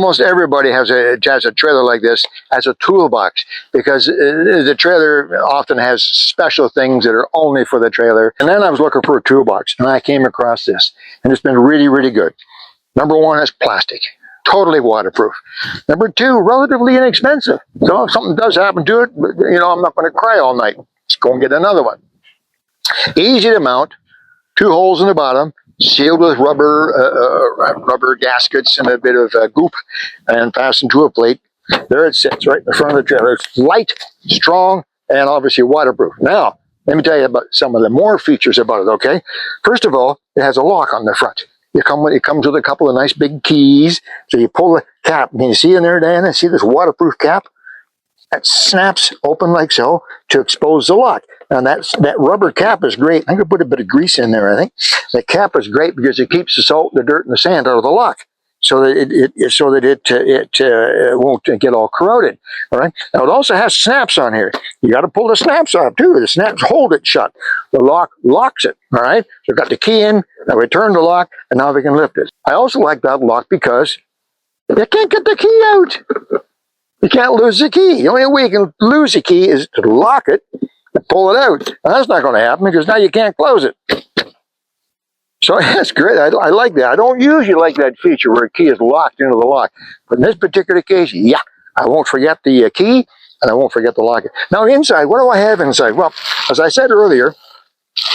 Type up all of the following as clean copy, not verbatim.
almost everybody has a trailer like this as a toolbox, because the trailer often has special things that are only for the trailer. And then I was looking for a toolbox, and I came across this, and it's been really, really good. Number one, it's plastic, totally waterproof. Number two, relatively inexpensive. So if something does happen to it, you know, I'm not going to cry all night. Let's go and get another one. Easy to mount, 2 holes in the bottom, sealed with rubber gaskets and a bit of goop, and fastened to a plate. There it sits right in the front of the trailer. It's light, strong, and obviously waterproof. Now, let me tell you about some of the more features about it, okay? First of all, it has a lock on the front. It comes with a couple of nice big keys. So you pull the cap. Can you see in there, Diana? See this waterproof cap? That snaps open like so to expose the lock. Now that rubber cap is great. I'm going to put a bit of grease in there, I think. The cap is great because it keeps the salt, the dirt, and the sand out of the lock, so that it won't get all corroded. All right. Now it also has snaps on here. You got to pull the snaps off too. The snaps hold it shut. The lock locks it. All right. So I've got the key in. Now we turn the lock, and now we can lift it. I also like that lock because you can't get the key out. You can't lose the key. The only way you can lose the key is to lock it and pull it out. And that's not going to happen because now you can't close it. So that's great. I like that. I don't usually like that feature where a key is locked into the lock. But in this particular case, yeah, I won't forget the key, and I won't forget the lock. Now inside, what do I have inside? Well, as I said earlier,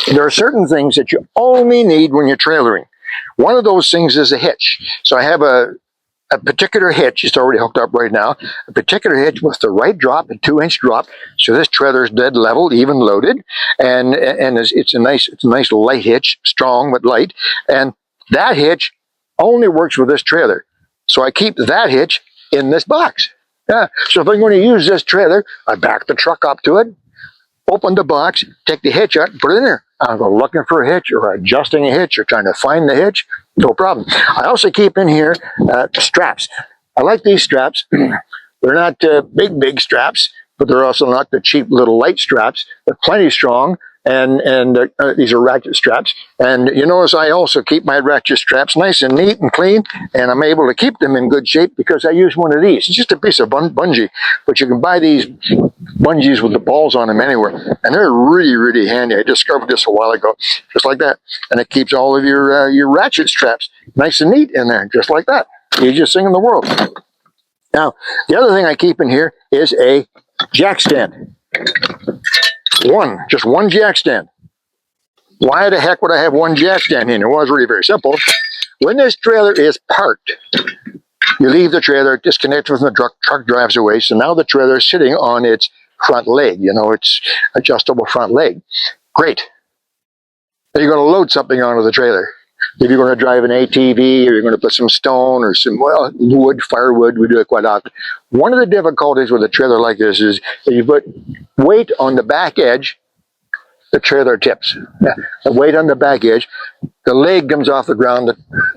there are certain things that you only need when you're trailering. One of those things is a hitch. So I have a particular hitch. It's already hooked up right now. A particular hitch with the right drop, a 2-inch drop. So this trailer is dead level, even loaded, and it's a nice light hitch, strong but light. And that hitch only works with this trailer. So I keep that hitch in this box. Yeah. So if I'm going to use this trailer, I back the truck up to it, open the box, take the hitch out, and put it in there. I'm going looking for a hitch or adjusting a hitch or trying to find the hitch. No problem. I also keep in here straps. I like these straps. They're not big straps, but they're also not the cheap little light straps. They're plenty strong, and these are ratchet straps. And you notice I also keep my ratchet straps nice and neat and clean, and I'm able to keep them in good shape because I use one of these. It's just a piece of bungee, but you can buy these bungees with the balls on them anywhere, and they're really, really handy. I discovered this a while ago, just like that, and it keeps all of your ratchet straps nice and neat in there, just like that. Easiest thing in the world. Now, the other thing I keep in here is a jack stand. Just one jack stand. Why the heck would I have one jack stand in? It was really very simple. When this trailer is parked, you leave the trailer, disconnect from the truck drives away, so now the trailer is sitting on its front leg. You know, it's adjustable front leg. Great. Now you're going to load something onto the trailer. If you're going to drive an ATV, or you're going to put some stone or some wood, firewood, we do it quite often. One of the difficulties with a trailer like this is that you put weight on the back edge, the trailer tips. The weight on the back edge, the leg comes off the ground, the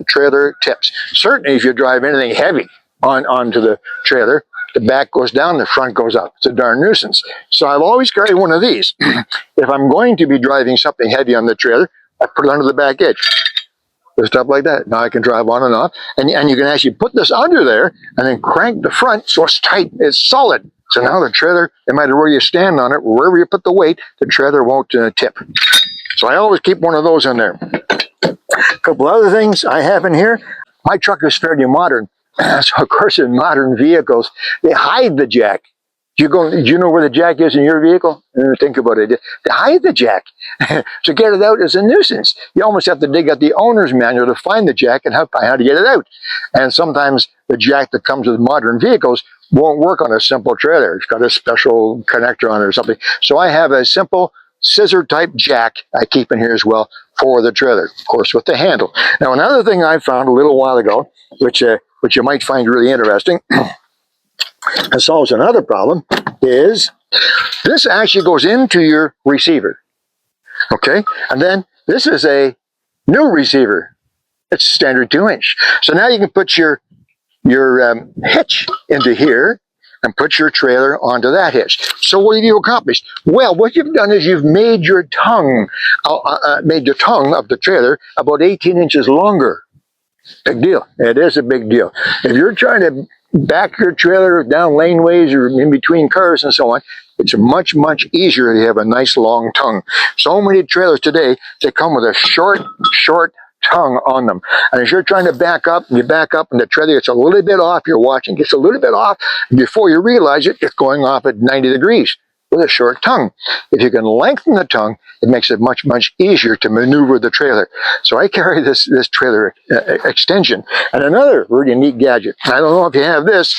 trailer tips. Certainly if you drive anything heavy onto the trailer, the back goes down, the front goes up. It's a darn nuisance. So I've always carried one of these. If I'm going to be driving something heavy on the trailer, I put it under the back edge. Stuff like that. Now I can drive on and off, and you can actually put this under there and then crank the front so it's tight, it's solid. So now the trailer, no matter where you stand on it, wherever you put the weight, the trailer won't tip. So I always keep one of those in there. A couple other things I have in here. My truck is fairly modern, so of course in modern vehicles they hide the jack. Do you know where the jack is in your vehicle? Think about it. They hide the jack. To get it out is a nuisance. You almost have to dig out the owner's manual to find the jack and find how to get it out. And sometimes the jack that comes with modern vehicles won't work on a simple trailer. It's got a special connector on it or something. So I have a simple scissor type jack I keep in here as well for the trailer, of course, with the handle. Now another thing I found a little while ago, which you might find really interesting, and solves another problem, is this actually goes into your receiver. Okay, and then this is a new receiver. It's standard 2-inch. So now you can put your hitch into here and put your trailer onto that hitch. So what have you accomplished? Well, what you've done is you've made your tongue, of the trailer about 18 inches longer. Big deal. It is a big deal. If you're trying to back your trailer down laneways or in between cars and so on, it's much, much easier to have a nice long tongue. So many trailers today, they come with a short tongue on them. And as you're trying to back up, you back up and the trailer gets a little bit off, you're watching, gets a little bit off, and before you realize it, it's going off at 90 degrees with a short tongue. If you can lengthen the tongue, it makes it much, much easier to maneuver the trailer. So I carry this trailer extension. And another really neat gadget, I don't know if you have this,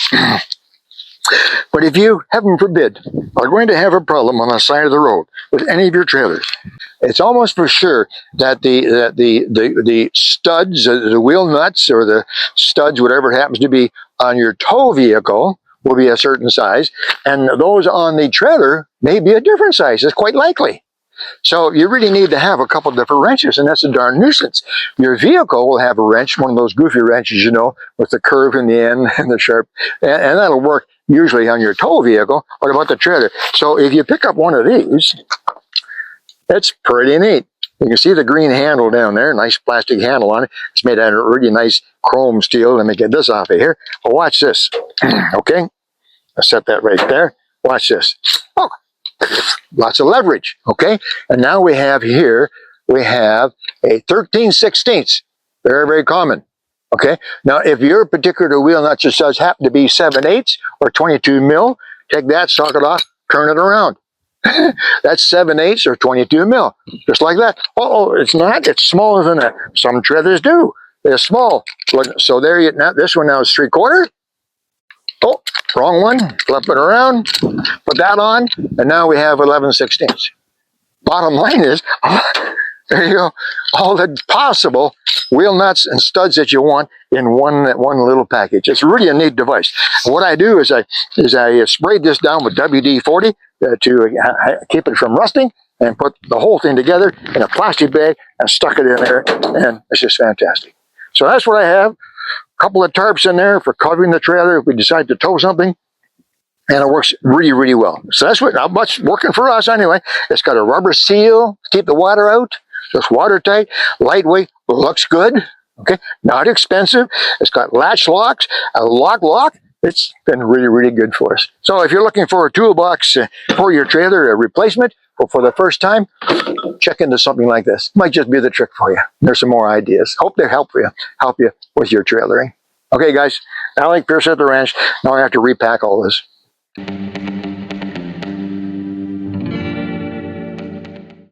but if you, heaven forbid, are going to have a problem on the side of the road with any of your trailers, it's almost for sure that the studs, the wheel nuts or the studs, whatever it happens to be on your tow vehicle, will be a certain size, and those on the trailer may be a different size. It's quite likely. So you really need to have a couple different wrenches, and that's a darn nuisance. Your vehicle will have a wrench, one of those goofy wrenches, you know, with the curve in the end and the sharp, and that'll work usually on your tow vehicle. What about the trailer? So if you pick up one of these, it's pretty neat. You can see the green handle down there, nice plastic handle on it. It's made out of really nice chrome steel. Let me get this off of here. Well, watch this. Okay, I'll set that right there. Watch this. Oh, lots of leverage. Okay, and now we have here, we have a 13/16. Very, very common. Okay, now if your particular wheel nut just does happen to be 7/8 or 22 mil, take that, sock it off, turn it around. That's 7/8 or 22 mil, just like that. Oh, it's not. It's smaller than that. Some trailers do. They're small. So there you now. This one now is 3/4. Oh, wrong one. Flip it around. Put that on, and now we have 11/16. Bottom line is, there you go. All the possible wheel nuts and studs that you want in one little package. It's really a neat device. What I do is I sprayed this down with WD-40 to keep it from rusting, and put the whole thing together in a plastic bag and stuck it in there, and it's just fantastic. So that's what I have. A couple of tarps in there for covering the trailer if we decide to tow something, and it works really, really well. So that's not much working for us anyway. It's got a rubber seal to keep the water out. Just watertight, lightweight, looks good. Okay, not expensive. It's got latch locks, a lock. It's been really, really good for us. So if you're looking for a toolbox for your trailer, a replacement, or for the first time, check into something like this. Might just be the trick for you. There's some more ideas. Hope they help you with your trailering. Okay, guys, ALEC Peirce at the ranch. Now I have to repack all this.